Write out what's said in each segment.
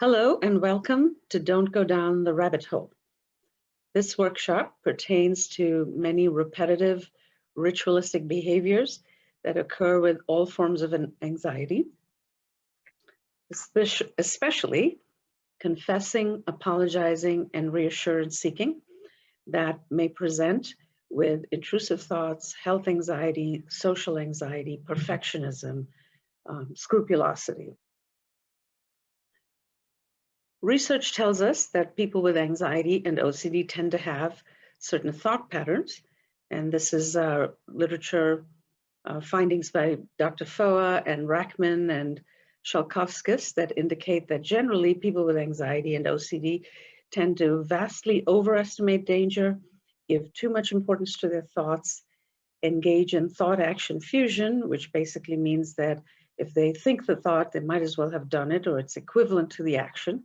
Hello and welcome to Don't Go Down the Rabbit Hole. This workshop pertains to many repetitive ritualistic behaviors that occur with all forms of anxiety, especially confessing, apologizing, and reassurance seeking that may present with intrusive thoughts, health anxiety, social anxiety, perfectionism, scrupulosity. Research tells us that people with anxiety and OCD tend to have certain thought patterns, and this is literature findings by Dr. Foa and Rachman and Shalkovskis that indicate that generally people with anxiety and OCD tend to vastly overestimate danger, give too much importance to their thoughts, engage in thought-action fusion, which basically means that if they think the thought, they might as well have done it, or it's equivalent to the action.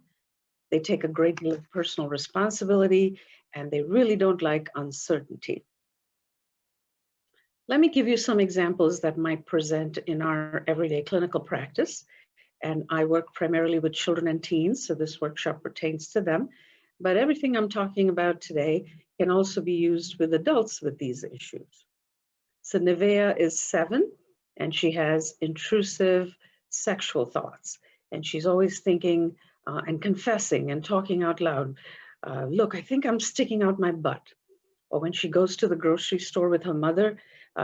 They take a great deal of personal responsibility, and they really don't like uncertainty. Let me give you some examples that might present in our everyday clinical practice. And I work primarily with children and teens, so this workshop pertains to them. But everything I'm talking about today can also be used with adults with these issues. So Nevea is 7, and she has intrusive sexual thoughts. And she's always thinking, and confessing and talking out loud. Look, I think I'm sticking out my butt. Or when she goes to the grocery store with her mother,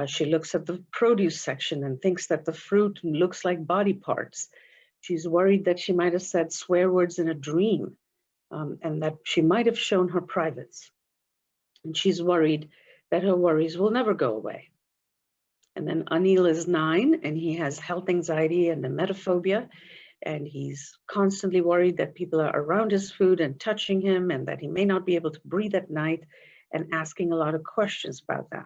she looks at the produce section and thinks that the fruit looks like body parts. She's worried that she might have said swear words in a dream, and that she might have shown her privates. And she's worried that her worries will never go away. And then Anil is 9, and he has health anxiety and emetophobia. And he's constantly worried that people are around his food and touching him, and that he may not be able to breathe at night, and asking a lot of questions about that.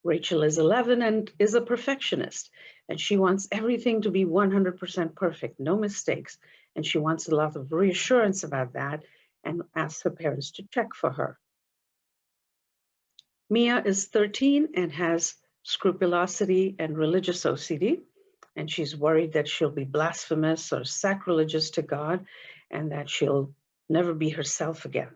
Rachel is 11 and is a perfectionist, and she wants everything to be 100% perfect, no mistakes, and she wants a lot of reassurance about that and asks her parents to check for her. Mia is 13 and has scrupulosity and religious OCD. And she's worried that she'll be blasphemous or sacrilegious to God, and that she'll never be herself again.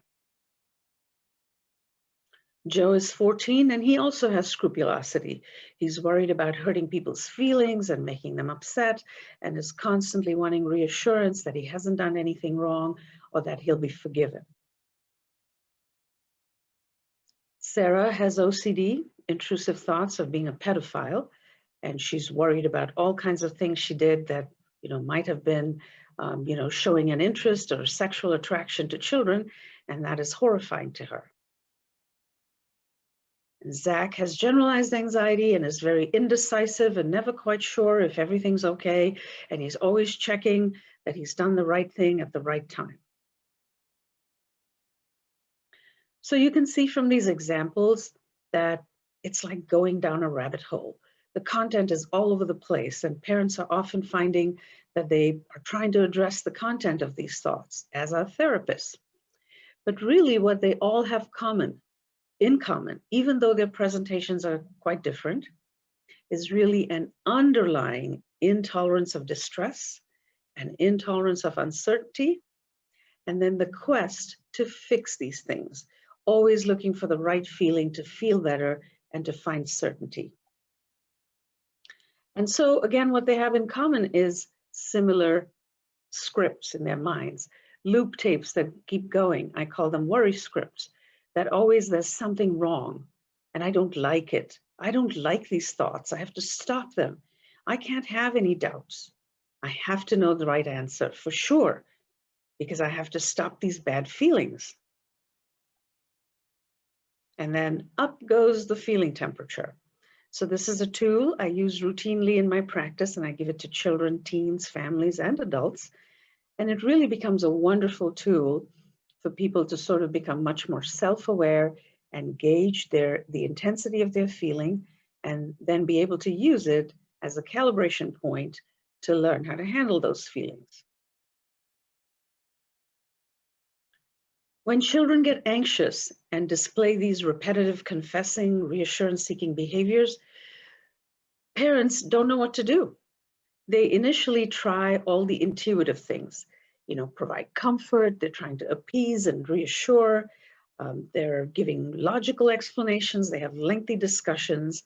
Joe is 14, and he also has scrupulosity. He's worried about hurting people's feelings and making them upset, and is constantly wanting reassurance that he hasn't done anything wrong or that he'll be forgiven. Sarah has OCD, intrusive thoughts of being a pedophile, and she's worried about all kinds of things she did that, might have been, showing an interest or sexual attraction to children, and that is horrifying to her. Zach has generalized anxiety and is very indecisive and never quite sure if everything's okay, and he's always checking that he's done the right thing at the right time. So you can see from these examples that it's like going down a rabbit hole. The content is all over the place, and parents are often finding that they are trying to address the content of these thoughts as our therapists. But really what they all have in common, even though their presentations are quite different, is really an underlying intolerance of distress, an intolerance of uncertainty, and then the quest to fix these things, always looking for the right feeling to feel better and to find certainty. And so again, what they have in common is similar scripts in their minds, loop tapes that keep going. I call them worry scripts, that always there's something wrong and I don't like it. I don't like these thoughts. I have to stop them. I can't have any doubts. I have to know the right answer for sure, because I have to stop these bad feelings. And then up goes the feeling temperature. So this is a tool I use routinely in my practice, and I give it to children, teens, families, and adults. And it really becomes a wonderful tool for people to sort of become much more self-aware and gauge the intensity of their feeling, and then be able to use it as a calibration point to learn how to handle those feelings. When children get anxious and display these repetitive confessing, reassurance-seeking behaviors, parents don't know what to do. They initially try all the intuitive things, provide comfort, they're trying to appease and reassure, they're giving logical explanations, they have lengthy discussions,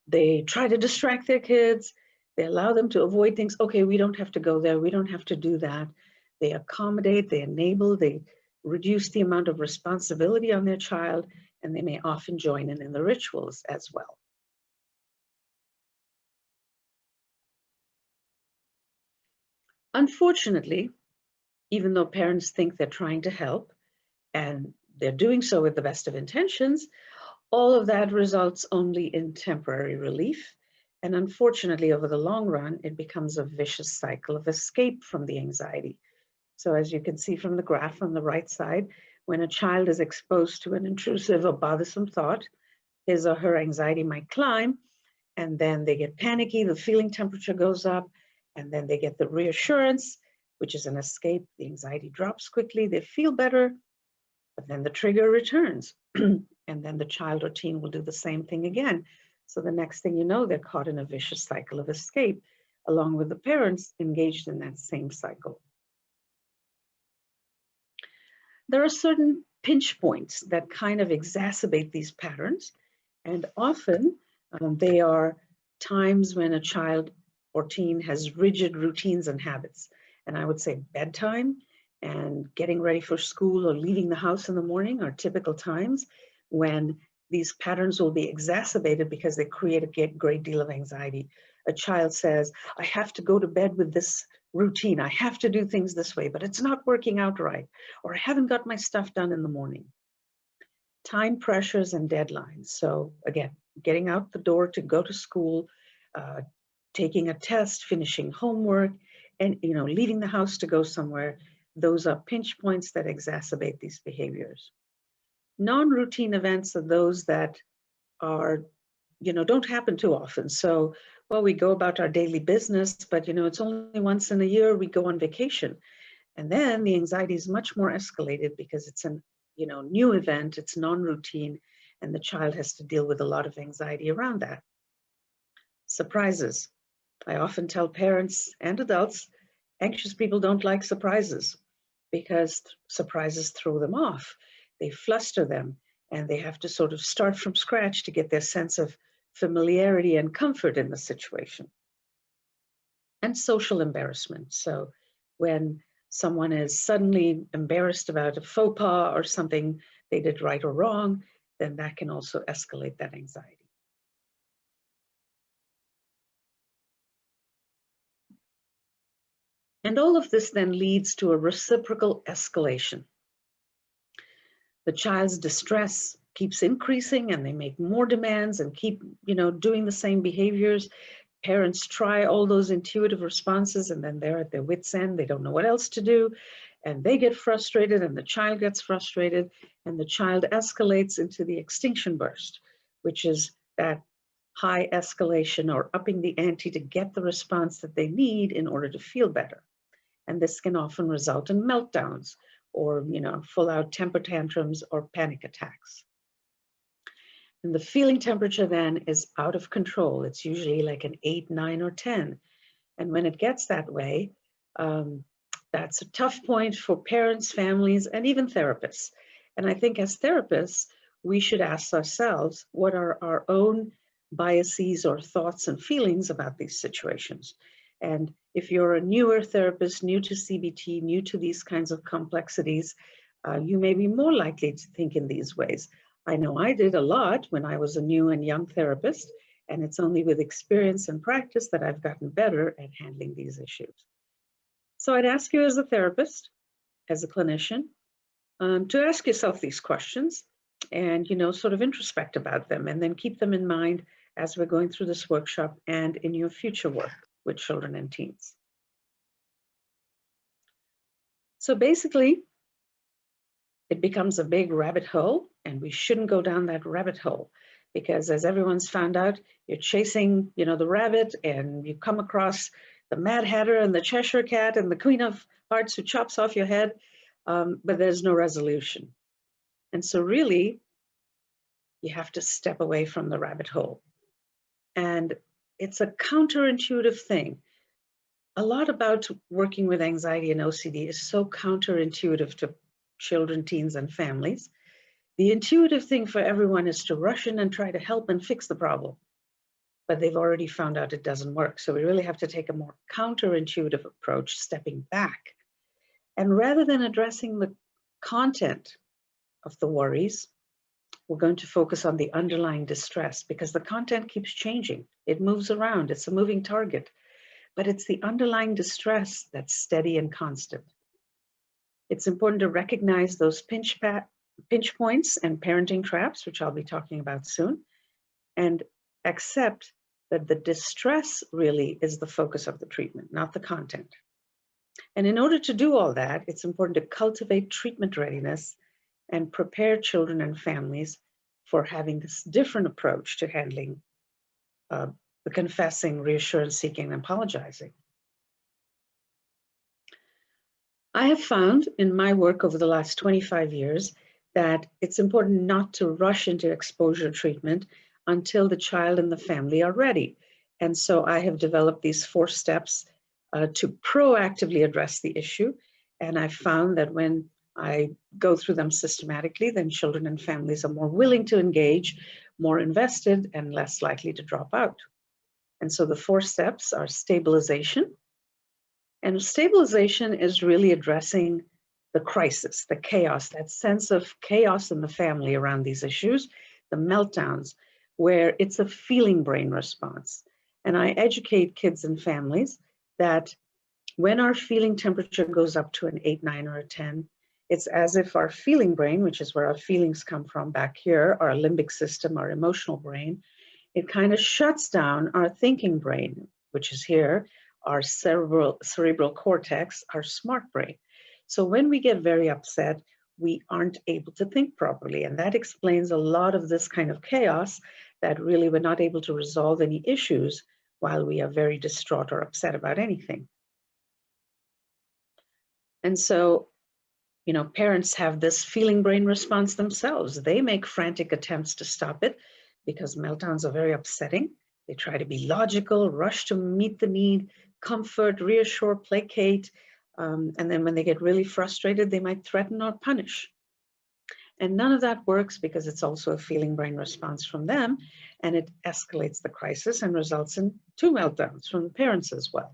they try to distract their kids, they allow them to avoid things. Okay, we don't have to go there, we don't have to do that. They accommodate, they enable, they reduce the amount of responsibility on their child, and they may often join in the rituals as well. Unfortunately, even though parents think they're trying to help, and they're doing so with the best of intentions, all of that results only in temporary relief. And unfortunately, over the long run, it becomes a vicious cycle of escape from the anxiety. So as you can see from the graph on the right side, when a child is exposed to an intrusive or bothersome thought, his or her anxiety might climb, and then they get panicky, the feeling temperature goes up, and then they get the reassurance, which is an escape. The anxiety drops quickly, they feel better, but then the trigger returns. And then the child or teen will do the same thing again. So the next thing you know, they're caught in a vicious cycle of escape, along with the parents engaged in that same cycle. There are certain pinch points that kind of exacerbate these patterns, and often they are times when a child or teen has rigid routines and habits. And I would say bedtime and getting ready for school or leaving the house in the morning are typical times when these patterns will be exacerbated because they create a great deal of anxiety. A child says, I have to go to bed with this routine. I have to do things this way, but it's not working out right. Or I haven't got my stuff done in the morning. Time pressures and deadlines. So again, getting out the door to go to school, taking a test, finishing homework, and leaving the house to go somewhere. Those are pinch points that exacerbate these behaviors. Non-routine events are those that are, don't happen too often. So, well, we go about our daily business, but it's only once in a year we go on vacation. And then the anxiety is much more escalated because it's a new event, it's non-routine, and the child has to deal with a lot of anxiety around that. Surprises. I often tell parents and adults, anxious people don't like surprises because surprises throw them off. They fluster them, and they have to sort of start from scratch to get their sense of familiarity and comfort in the situation. And social embarrassment. So when someone is suddenly embarrassed about a faux pas or something they did right or wrong, then that can also escalate that anxiety. And all of this then leads to a reciprocal escalation. The child's distress keeps increasing and they make more demands and keep, doing the same behaviors. Parents try all those intuitive responses and then they're at their wits' end. They don't know what else to do. And they get frustrated and the child gets frustrated and the child escalates into the extinction burst, which is that high escalation or upping the ante to get the response that they need in order to feel better. And this can often result in meltdowns or, full-out temper tantrums or panic attacks. And the feeling temperature then is out of control. It's usually like an 8, 9, or 10. And when it gets that way, that's a tough point for parents, families, and even therapists. And I think as therapists, we should ask ourselves, what are our own biases or thoughts and feelings about these situations? And if you're a newer therapist, new to CBT, new to these kinds of complexities, you may be more likely to think in these ways. I know I did a lot when I was a new and young therapist, and it's only with experience and practice that I've gotten better at handling these issues. So I'd ask you as a therapist, as a clinician, to ask yourself these questions and, sort of introspect about them and then keep them in mind as we're going through this workshop and in your future work with children and teens. So basically, it becomes a big rabbit hole, and we shouldn't go down that rabbit hole because, as everyone's found out, you're chasing, the rabbit, and you come across the Mad Hatter and the Cheshire Cat and the Queen of Hearts who chops off your head, but there's no resolution. And so really, you have to step away from the rabbit hole. And it's a counterintuitive thing. A lot about working with anxiety and OCD is so counterintuitive to children, teens, and families. The intuitive thing for everyone is to rush in and try to help and fix the problem. But they've already found out it doesn't work. So we really have to take a more counterintuitive approach, stepping back. And rather than addressing the content of the worries, we're going to focus on the underlying distress, because the content keeps changing. It moves around. It's a moving target. But it's the underlying distress that's steady and constant. It's important to recognize those pinch points and parenting traps, which I'll be talking about soon, and accept that the distress really is the focus of the treatment, not the content. And in order to do all that, it's important to cultivate treatment readiness and prepare children and families for having this different approach to handling the confessing, reassurance seeking, and apologizing. I have found in my work over the last 25 years that it's important not to rush into exposure treatment until the child and the family are ready. And so I have developed these 4 steps to proactively address the issue. And I found that when I go through them systematically, then children and families are more willing to engage, more invested, and less likely to drop out. And so the 4 steps are stabilization. And stabilization is really addressing the crisis, the chaos, that sense of chaos in the family around these issues, the meltdowns, where it's a feeling brain response. And I educate kids and families that when our feeling temperature goes up to an 8, 9, or a 10, it's as if our feeling brain, which is where our feelings come from back here, our limbic system, our emotional brain, it kind of shuts down our thinking brain, which is here, our cerebral cortex, our smart brain. So when we get very upset, we aren't able to think properly. And that explains a lot of this kind of chaos, that really we're not able to resolve any issues while we are very distraught or upset about anything. And so, you know, parents have this feeling brain response themselves. They make frantic attempts to stop it because meltdowns are very upsetting. They try to be logical, rush to meet the need, comfort, reassure, placate. And then when they get really frustrated, they might threaten or punish. And none of that works because it's also a feeling brain response from them, and it escalates the crisis and results in 2 meltdowns from the parents as well.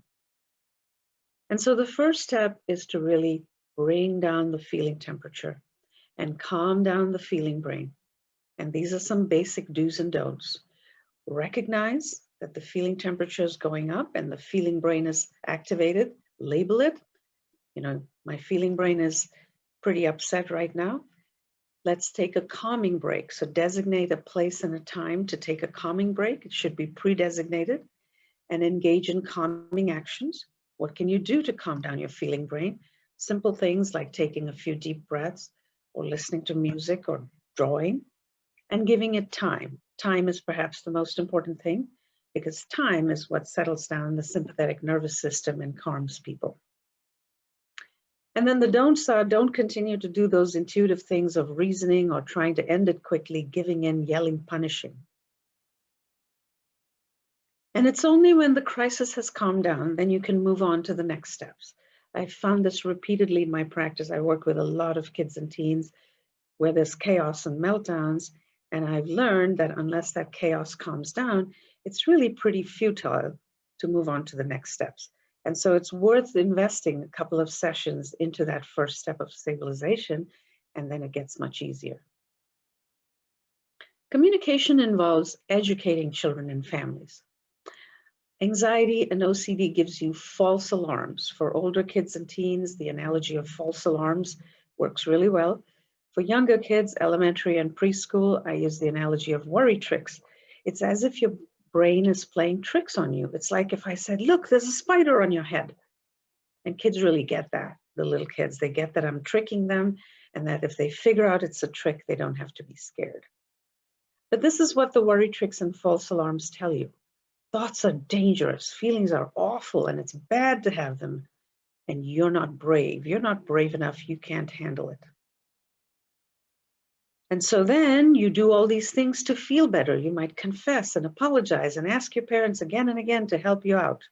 And so the first step is to really bring down the feeling temperature and calm down the feeling brain. And these are some basic do's and don'ts. Recognize that the feeling temperature is going up and the feeling brain is activated. Label it. You know, my feeling brain is pretty upset right now. Let's take a calming break. So designate a place and a time to take a calming break. It should be pre-designated, and engage in calming actions. What can you do to calm down your feeling brain? Simple things like taking a few deep breaths, or listening to music, or drawing, and giving it time. Time is perhaps the most important thing, because time is what settles down the sympathetic nervous system and calms people. And then the don'ts are, don't continue to do those intuitive things of reasoning or trying to end it quickly, giving in, yelling, punishing. And it's only when the crisis has calmed down, then you can move on to the next steps. I found this repeatedly in my practice. I work with a lot of kids and teens where there's chaos and meltdowns, and I've learned that unless that chaos calms down, it's really pretty futile to move on to the next steps. And so it's worth investing a couple of sessions into that first step of stabilization, and then it gets much easier. Communication involves educating children and families. Anxiety and OCD gives you false alarms. For older kids and teens, the analogy of false alarms works really well. For younger kids, elementary and preschool, I use the analogy of worry tricks. It's as if your brain is playing tricks on you. It's like if I said, look, there's a spider on your head. And kids really get that, the little kids. They get that I'm tricking them, and that if they figure out it's a trick, they don't have to be scared. But this is what the worry tricks and false alarms tell you. Thoughts are dangerous, feelings are awful, and it's bad to have them. And you're not brave. You're not brave enough, you can't handle it. And so then you do all these things to feel better. You might confess and apologize and ask your parents again and again to help you out.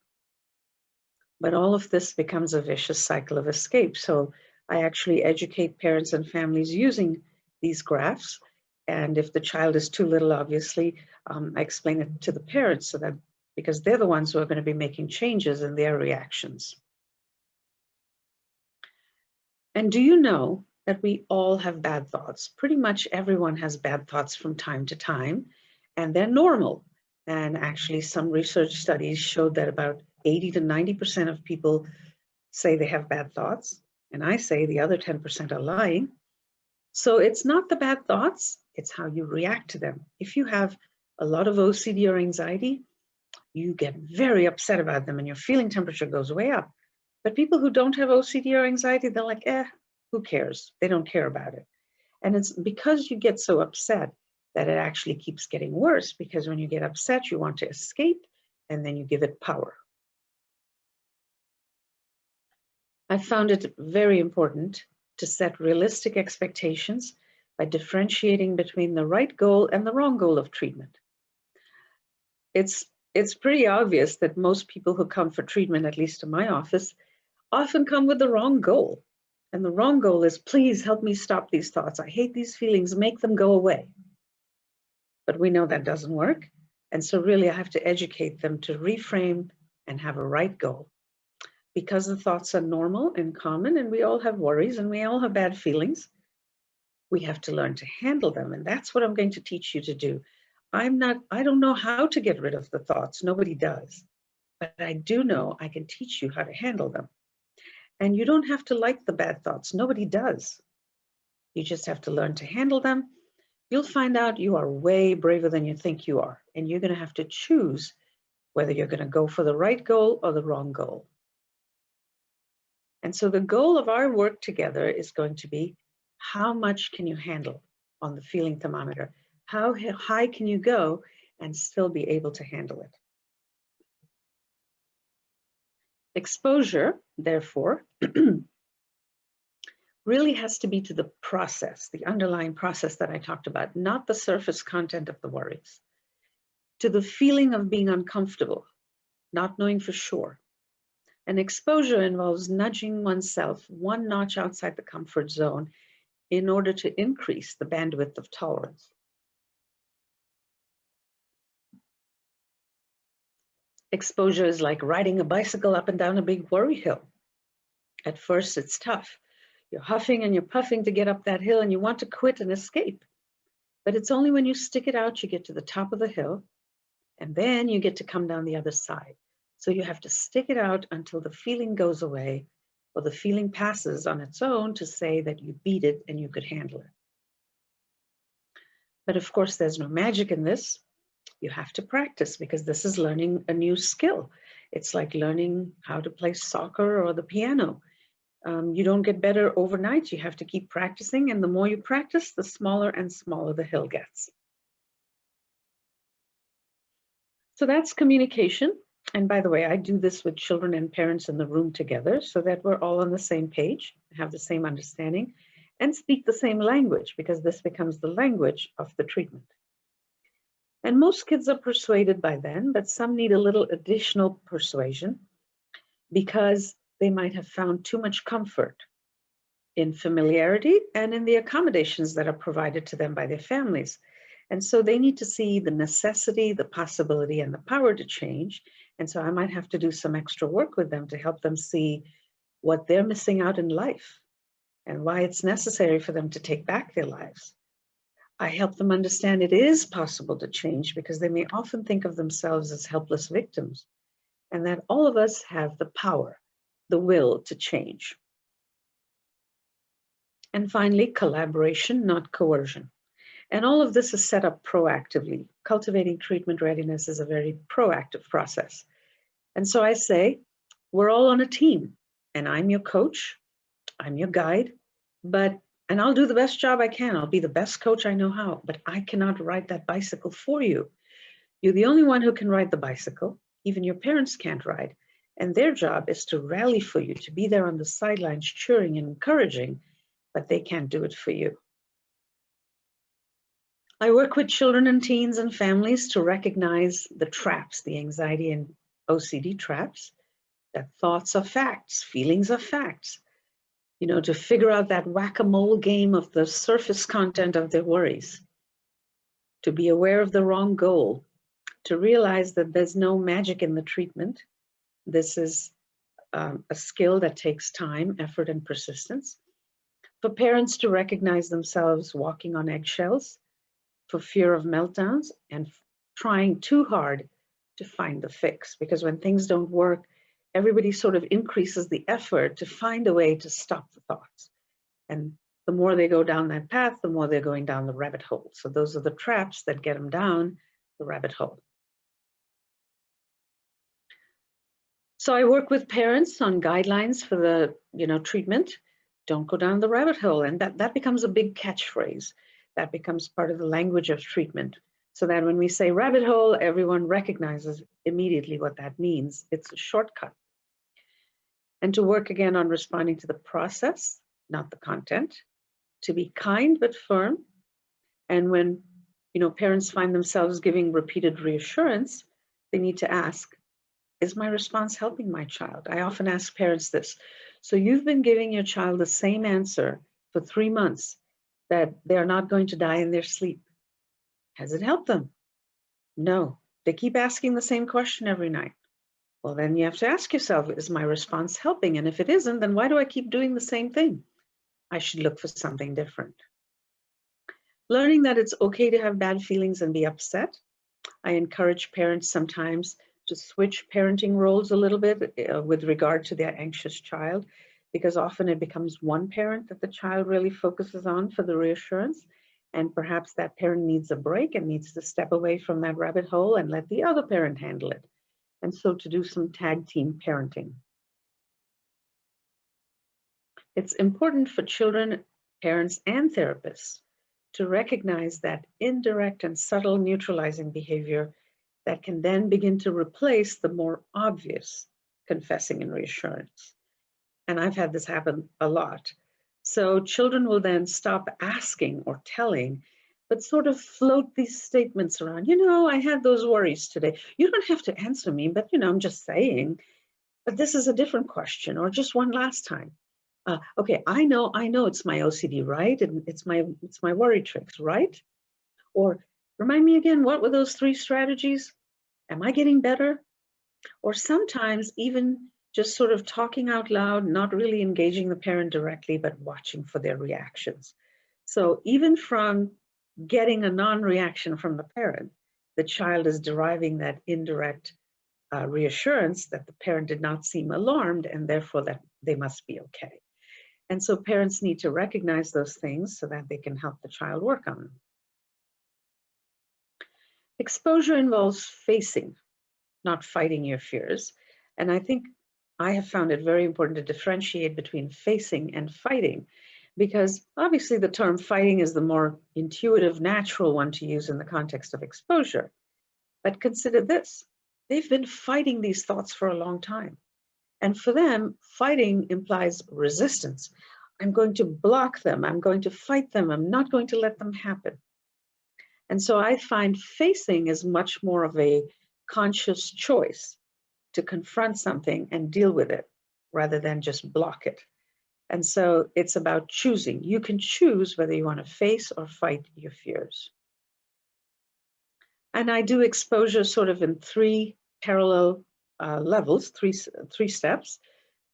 But all of this becomes a vicious cycle of escape. So I actually educate parents and families using these graphs. And if the child is too little, obviously, I explain it to the parents so that because they're the ones who are going to be making changes in their reactions. And do you know that we all have bad thoughts? Pretty much everyone has bad thoughts from time to time, and they're normal. And actually, some research studies showed that about 80 to 90% of people say they have bad thoughts. And I say the other 10% are lying. So it's not the bad thoughts, it's how you react to them. If you have a lot of OCD or anxiety, you get very upset about them and your feeling temperature goes way up. But people who don't have OCD or anxiety, they're like, who cares? They don't care about it. And it's because you get so upset that it actually keeps getting worse, because when you get upset, you want to escape and then you give it power. I found it very important to set realistic expectations by differentiating between the right goal and the wrong goal of treatment. It's pretty obvious that most people who come for treatment, at least in my office, often come with the wrong goal. And the wrong goal is, please help me stop these thoughts. I hate these feelings, make them go away. But we know that doesn't work. And so really I have to educate them to reframe and have a right goal. Because the thoughts are normal and common, and we all have worries and we all have bad feelings, we have to learn to handle them. And that's what I'm going to teach you to do. I don't know how to get rid of the thoughts. Nobody does. But I do know I can teach you how to handle them. And you don't have to like the bad thoughts. Nobody does. You just have to learn to handle them. You'll find out you are way braver than you think you are. And you're going to have to choose whether you're going to go for the right goal or the wrong goal. And so the goal of our work together is going to be, how much can you handle on the feeling thermometer? How high can you go and still be able to handle it? Exposure, therefore, really has to be to the process, the underlying process that I talked about, not the surface content of the worries. To the feeling of being uncomfortable, not knowing for sure. And exposure involves nudging oneself one notch outside the comfort zone in order to increase the bandwidth of tolerance. Exposure is like riding a bicycle up and down a big worry hill. At first, it's tough. You're huffing and you're puffing to get up that hill and you want to quit and escape. But it's only when you stick it out, you get to the top of the hill, and then you get to come down the other side. So you have to stick it out until the feeling goes away, or the feeling passes on its own to say that you beat it and you could handle it. But of course, there's no magic in this. You have to practice, because this is learning a new skill. It's like learning how to play soccer or the piano. You don't get better overnight. You have to keep practicing, and the more you practice, the smaller and smaller the hill gets. So that's communication. And by the way, I do this with children and parents in the room together so that we're all on the same page, have the same understanding, and speak the same language, because this becomes the language of the treatment. And most kids are persuaded by then, but some need a little additional persuasion because they might have found too much comfort in familiarity and in the accommodations that are provided to them by their families. And so they need to see the necessity, the possibility, and the power to change. And so I might have to do some extra work with them to help them see what they're missing out in life and why it's necessary for them to take back their lives. I help them understand it is possible to change, because they may often think of themselves as helpless victims, and that all of us have the power, the will to change. And finally, collaboration, not coercion. And all of this is set up proactively. Cultivating treatment readiness is a very proactive process. And so I say, we're all on a team, and I'm your coach, I'm your guide, and I'll do the best job I can. I'll be the best coach I know how, but I cannot ride that bicycle for you. You're the only one who can ride the bicycle. Even your parents can't ride. And their job is to rally for you, to be there on the sidelines cheering and encouraging, but they can't do it for you. I work with children and teens and families to recognize the traps, the anxiety and OCD traps, that thoughts are facts, feelings are facts, to figure out that whack-a-mole game of the surface content of their worries, to be aware of the wrong goal, to realize that there's no magic in the treatment. This is a skill that takes time, effort, and persistence. For parents to recognize themselves walking on eggshells, for fear of meltdowns, and trying too hard to find the fix. Because when things don't work, everybody sort of increases the effort to find a way to stop the thoughts. And the more they go down that path, the more they're going down the rabbit hole. So those are the traps that get them down the rabbit hole. So I work with parents on guidelines for the treatment. Don't go down the rabbit hole. And that becomes a big catchphrase. That becomes part of the language of treatment. So that when we say rabbit hole, everyone recognizes immediately what that means. It's a shortcut. And to work again on responding to the process, not the content. To be kind but firm. And when parents find themselves giving repeated reassurance, they need to ask, is my response helping my child? I often ask parents this. So you've been giving your child the same answer for 3 months, that they're not going to die in their sleep. Has it helped them? No. They keep asking the same question every night. Well, then you have to ask yourself, is my response helping? And if it isn't, then why do I keep doing the same thing? I should look for something different. Learning that it's okay to have bad feelings and be upset. I encourage parents sometimes to switch parenting roles a little bit with regard to their anxious child, because often it becomes one parent that the child really focuses on for the reassurance. And perhaps that parent needs a break and needs to step away from that rabbit hole and let the other parent handle it. And so to do some tag team parenting. It's important for children, parents, and therapists to recognize that indirect and subtle neutralizing behavior that can then begin to replace the more obvious confessing and reassurance. And I've had this happen a lot. So children will then stop asking or telling, but sort of float these statements around. I had those worries today. You don't have to answer me, but I'm just saying, but this is a different question, or just one last time. Okay, I know it's my OCD, right? And it's my worry tricks, right? Or remind me again, what were those 3 strategies? Am I getting better? Or sometimes even just sort of talking out loud, not really engaging the parent directly, but watching for their reactions. So even from getting a non-reaction from the parent, the child is deriving that indirect reassurance that the parent did not seem alarmed and therefore that they must be okay. And so parents need to recognize those things so that they can help the child work on them. Exposure involves facing, not fighting your fears. And I think I have found it very important to differentiate between facing and fighting, because obviously the term fighting is the more intuitive, natural one to use in the context of exposure. But consider this, they've been fighting these thoughts for a long time. And for them, fighting implies resistance. I'm going to block them. I'm going to fight them. I'm not going to let them happen. And so I find facing is much more of a conscious choice to confront something and deal with it rather than just block it. And so it's about choosing. You can choose whether you want to face or fight your fears. And I do exposure sort of in 3 parallel levels, three steps,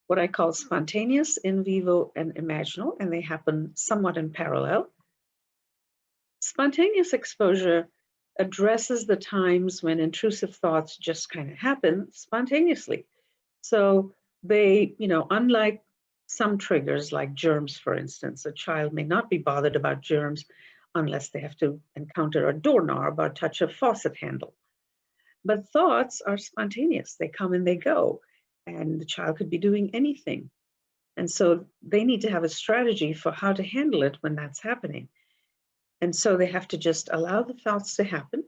what I call spontaneous, in vivo, and imaginal, and they happen somewhat in parallel. Spontaneous exposure addresses the times when intrusive thoughts just kind of happen spontaneously. So they, unlike some triggers like germs, for instance, a child may not be bothered about germs unless they have to encounter a doorknob or touch a faucet handle. But thoughts are spontaneous. They come and they go, and the child could be doing anything. And so they need to have a strategy for how to handle it when that's happening. And so they have to just allow the thoughts to happen.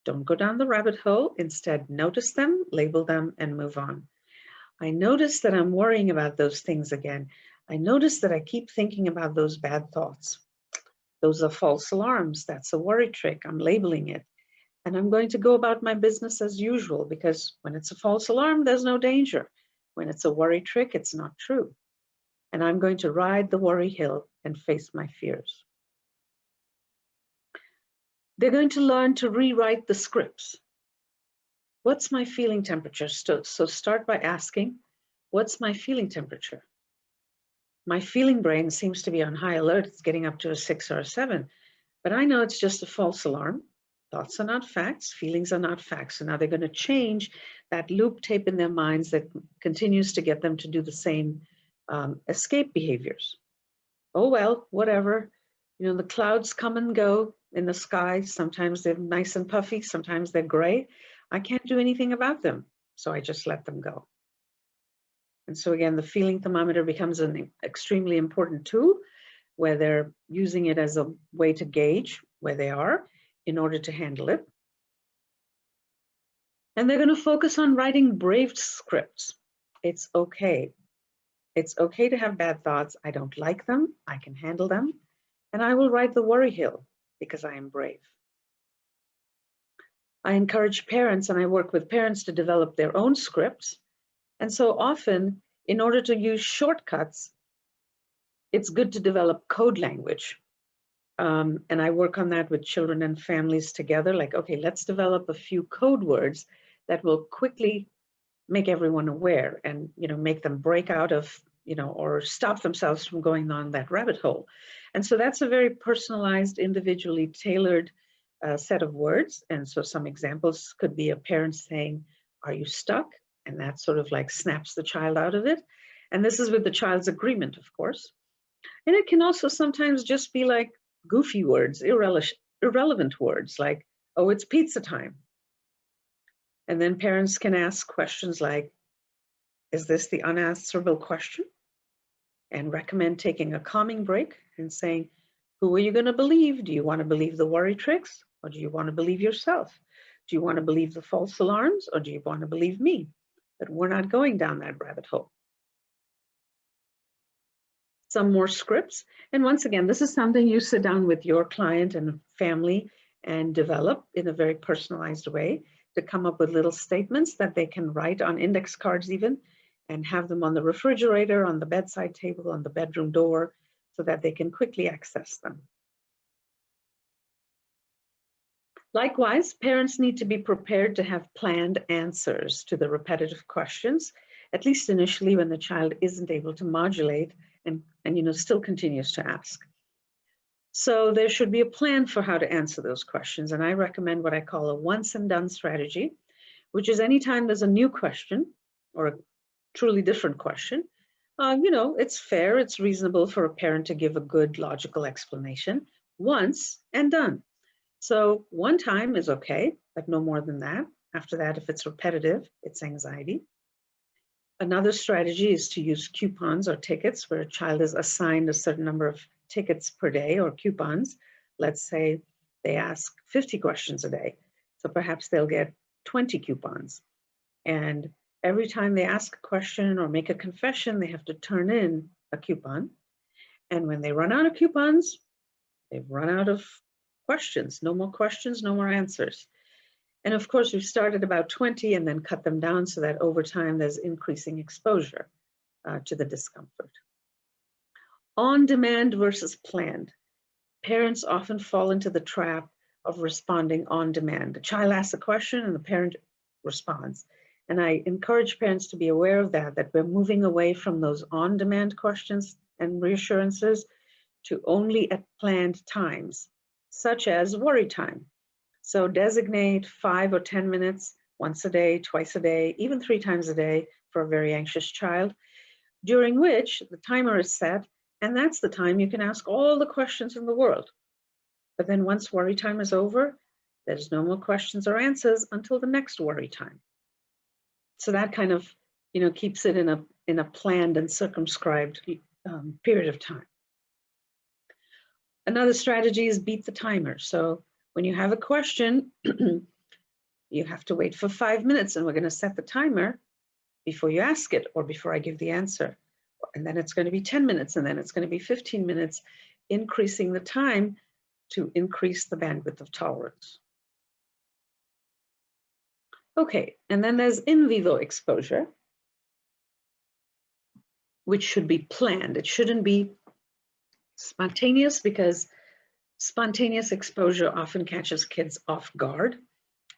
Don't go down the rabbit hole. Instead, notice them, label them, and move on. I notice that I'm worrying about those things again. I notice that I keep thinking about those bad thoughts. Those are false alarms. That's a worry trick. I'm labeling it. And I'm going to go about my business as usual, because when it's a false alarm, there's no danger. When it's a worry trick, it's not true. And I'm going to ride the worry hill and face my fears. They're going to learn to rewrite the scripts. What's my feeling temperature? So start by asking, what's my feeling temperature? My feeling brain seems to be on high alert. It's getting up to a 6 or a 7, but I know it's just a false alarm. Thoughts are not facts, feelings are not facts. So now they're going to change that loop tape in their minds that continues to get them to do the same escape behaviors. Oh, well, whatever. You know, the clouds come and go in the sky. Sometimes they're nice and puffy, sometimes they're gray. I can't do anything about them, so I just let them go. And so again, the feeling thermometer becomes an extremely important tool where they're using it as a way to gauge where they are in order to handle it. And they're going to focus on writing brave scripts. It's okay. It's okay to have bad thoughts. I don't like them. I can handle them. And I will ride the worry hill because I am brave. I encourage parents, and I work with parents to develop their own scripts. And so often, in order to use shortcuts, it's good to develop code language. And I work on that with children and families together. Like, okay, let's develop a few code words that will quickly make everyone aware and, you know, make them break out of, you know, or stop themselves from going on that rabbit hole. And so that's a very personalized, individually tailored set of words. And so some examples could be a parent saying, "Are you stuck?" And that sort of like snaps the child out of it. And this is with the child's agreement, of course. And it can also sometimes just be like goofy words, irrelevant words like, "Oh, it's pizza time." And then parents can ask questions like, "Is this the unanswerable question?" And recommend taking a calming break and saying, "Who are you going to believe? Do you want to believe the worry tricks, or do you want to believe yourself? Do you want to believe the false alarms, or do you want to believe me? But we're not going down that rabbit hole." Some more scripts. And once again, this is something you sit down with your client and family and develop in a very personalized way to come up with little statements that they can write on index cards even, and have them on the refrigerator, on the bedside table, on the bedroom door, so that they can quickly access them. Likewise, parents need to be prepared to have planned answers to the repetitive questions, at least initially when the child isn't able to modulate and you know, still continues to ask. So there should be a plan for how to answer those questions. And I recommend what I call a once and done strategy, which is anytime there's a new question or a truly different question, you know, it's fair, it's reasonable for a parent to give a good logical explanation once and done. So one time is okay, but no more than that. After that, if it's repetitive, it's anxiety. Another strategy is to use coupons or tickets where a child is assigned a certain number of tickets per day or coupons. Let's say they ask 50 questions a day. So perhaps they'll get 20 coupons. And every time they ask a question or make a confession, they have to turn in a coupon. And when they run out of coupons, they've run out of questions. No more questions, no more answers. And of course, we've started about 20 and then cut them down so that over time there's increasing exposure to the discomfort. On demand versus planned. Parents often fall into the trap of responding on demand. The child asks a question and the parent responds. And I encourage parents to be aware of that we're moving away from those on-demand questions and reassurances to only at planned times, such as worry time. So designate 5 or 10 minutes once a day, twice a day, even 3 times a day for a very anxious child, during which the timer is set, and that's the time you can ask all the questions in the world. But then once worry time is over, there's no more questions or answers until the next worry time. So that kind of, you know, keeps it in a planned and circumscribed period of time. Another strategy is beat the timer. So when you have a question, you have to wait for 5 minutes, and we're going to set the timer before you ask it or before I give the answer. And then it's going to be 10 minutes, and then it's going to be 15 minutes, increasing the time to increase the bandwidth of tolerance. Okay, and then there's in vivo exposure, which should be planned. It shouldn't be spontaneous, because spontaneous exposure often catches kids off guard,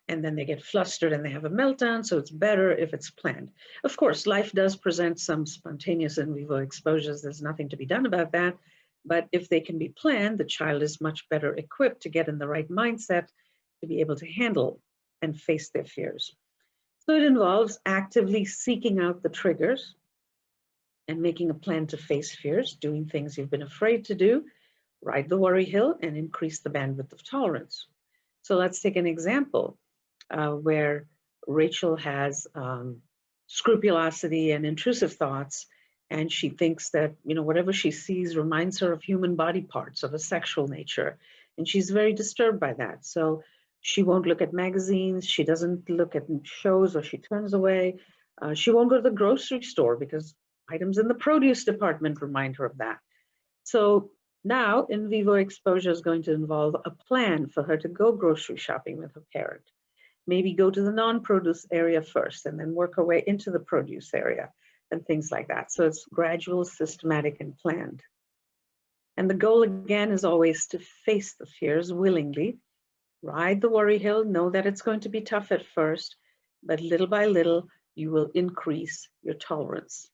and then they get flustered and they have a meltdown. So it's better if it's planned. Of course, life does present some spontaneous in vivo exposures. There's nothing to be done about that. But if they can be planned, the child is much better equipped to get in the right mindset to be able to handle and face their fears. So it involves actively seeking out the triggers and making a plan to face fears, doing things you've been afraid to do, ride the worry hill, and increase the bandwidth of tolerance. So let's take an example where Rachel has scrupulosity and intrusive thoughts, and she thinks that, you know, whatever she sees reminds her of human body parts of a sexual nature, and she's very disturbed by that. So she won't look at magazines, she doesn't look at shows, or she turns away. She won't go to the grocery store because items in the produce department remind her of that. So now in vivo exposure is going to involve a plan for her to go grocery shopping with her parent. Maybe go to the non-produce area first and then work her way into the produce area and things like that. So it's gradual, systematic, and planned. And the goal again is always to face the fears willingly, ride the worry hill, know that it's going to be tough at first, but little by little, you will increase your tolerance.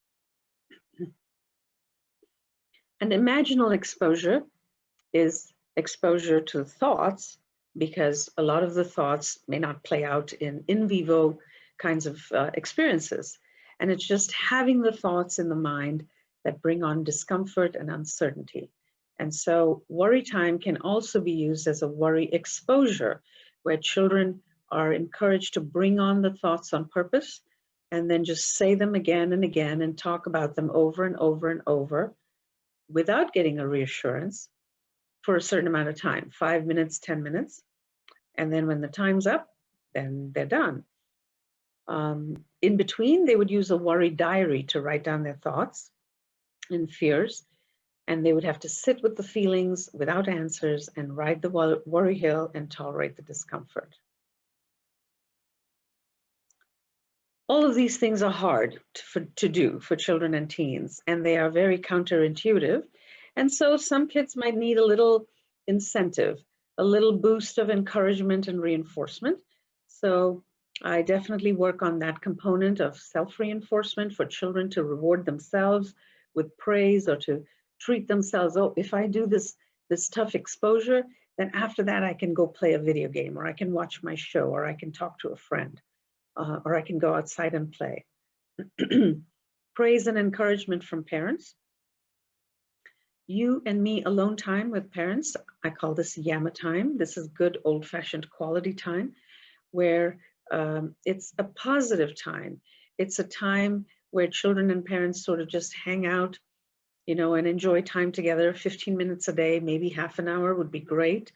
And imaginal exposure is exposure to thoughts, because a lot of the thoughts may not play out in vivo kinds of experiences. And it's just having the thoughts in the mind that bring on discomfort and uncertainty. And so worry time can also be used as a worry exposure, where children are encouraged to bring on the thoughts on purpose and then just say them again and again and talk about them over and over and over without getting a reassurance for a certain amount of time, 5 minutes, 10 minutes. And then when the time's up, then they're done. In between, they would use a worry diary to write down their thoughts and fears, and they would have to sit with the feelings without answers and ride the worry hill and tolerate the discomfort. All of these things are hard to do for children and teens, and they are very counterintuitive. And so some kids might need a little incentive, a little boost of encouragement and reinforcement. So I definitely work on that component of self-reinforcement for children to reward themselves with praise, or to treat themselves, oh, if I do this tough exposure, then after that I can go play a video game, or I can watch my show, or I can talk to a friend. Or I can go outside and play. Praise and encouragement from parents. You and me alone time with parents. I call this Yama time. This is good old-fashioned quality time, where it's a positive time. It's a time where children and parents sort of just hang out, you know, and enjoy time together. 15 minutes a day, maybe half an hour would be great.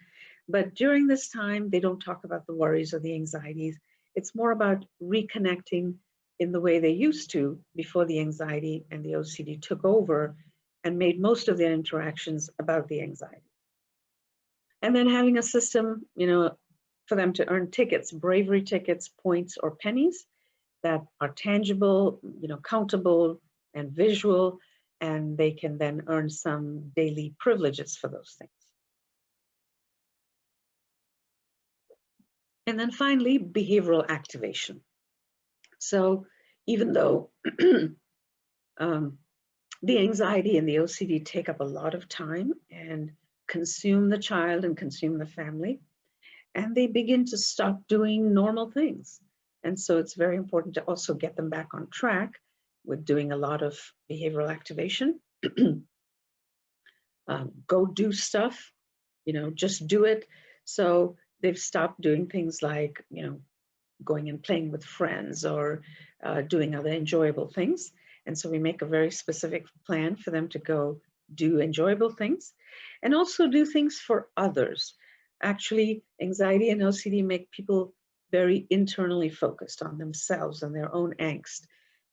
But during this time, they don't talk about the worries or the anxieties. It's more about reconnecting in the way they used to before the anxiety and the OCD took over and made most of their interactions about the anxiety. And then having a system, you know, for them to earn tickets, bravery tickets, points, or pennies that are tangible, you know, countable and visual, and they can then earn some daily privileges for those things. And then finally, behavioral activation. So even though the anxiety and the OCD take up a lot of time and consume the child and consume the family, and they begin to stop doing normal things. And so it's very important to also get them back on track with doing a lot of behavioral activation. Go do stuff, you know, just do it. So they've stopped doing things like, you know, going and playing with friends, or doing other enjoyable things. And so we make a very specific plan for them to go do enjoyable things and also do things for others. Actually, anxiety and OCD make people very internally focused on themselves and their own angst.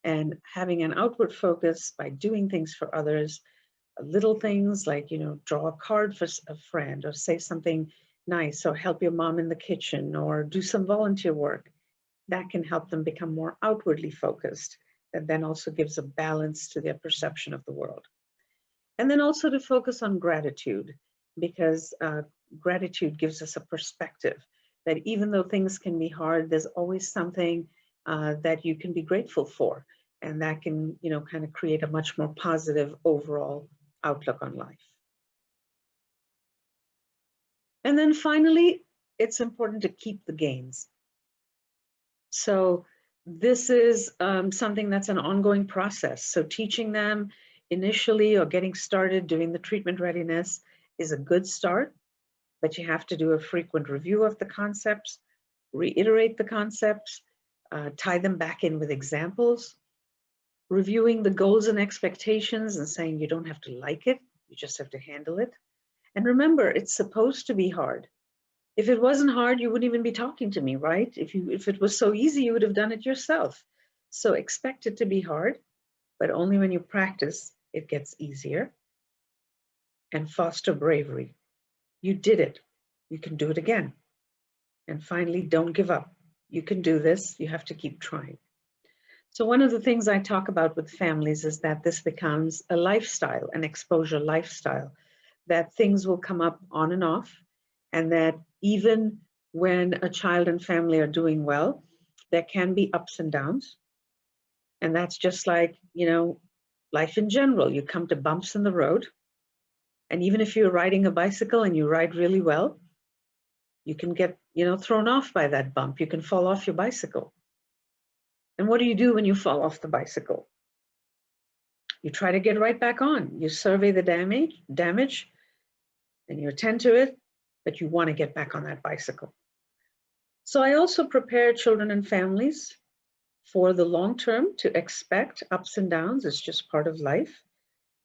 And having an outward focus by doing things for others little things like, draw a card for a friend, or say something nice, or help your mom in the kitchen, or do some volunteer work. That can help them become more outwardly focused. That then also gives a balance to their perception of the world. And then also to focus on gratitude, because gratitude gives us a perspective that even though things can be hard, there's always something that you can be grateful for. And that can, kind of create a much more positive overall outlook on life. And then finally, it's important to keep the gains. So this is something that's an ongoing process. So teaching them initially or getting started doing the treatment readiness is a good start, but you have to do a frequent review of the concepts, reiterate the concepts, tie them back in with examples, reviewing the goals and expectations and saying you don't have to like it, you just have to handle it. And remember, it's supposed to be hard. If it wasn't hard, you wouldn't even be talking to me, right? If it was so easy, you would have done it yourself. So expect it to be hard, but only when you practice, it gets easier. And foster bravery. You did it. You can do it again. And finally, don't give up. You can do this. You have to keep trying. So one of the things I talk about with families is that this becomes a lifestyle, an exposure lifestyle, that things will come up on and off, and that even when a child and family are doing well, there can be ups and downs. And that's just like, life in general. You come to bumps in the road. And even if you're riding a bicycle and you ride really well, you can get, thrown off by that bump. You can fall off your bicycle. And what do you do when you fall off the bicycle? You try to get right back on. You survey the damage, and you attend to it, but you want to get back on that bicycle. So I also prepare children and families for the long term to expect ups and downs. It's just part of life.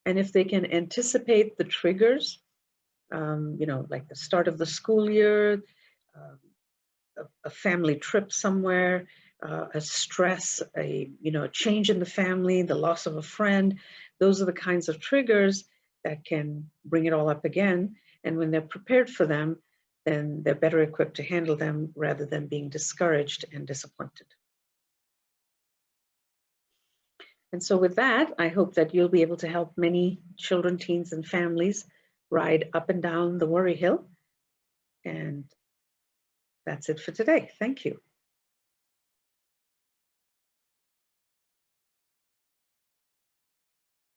And if they can anticipate the triggers, like the start of the school year, a family trip somewhere, a stress, a change in the family, the loss of a friend, those are the kinds of triggers that can bring it all up again. And when they're prepared for them, then they're better equipped to handle them rather than being discouraged and disappointed. And so with that, I hope that you'll be able to help many children, teens, and families ride up and down the worry hill. And that's it for today. Thank you.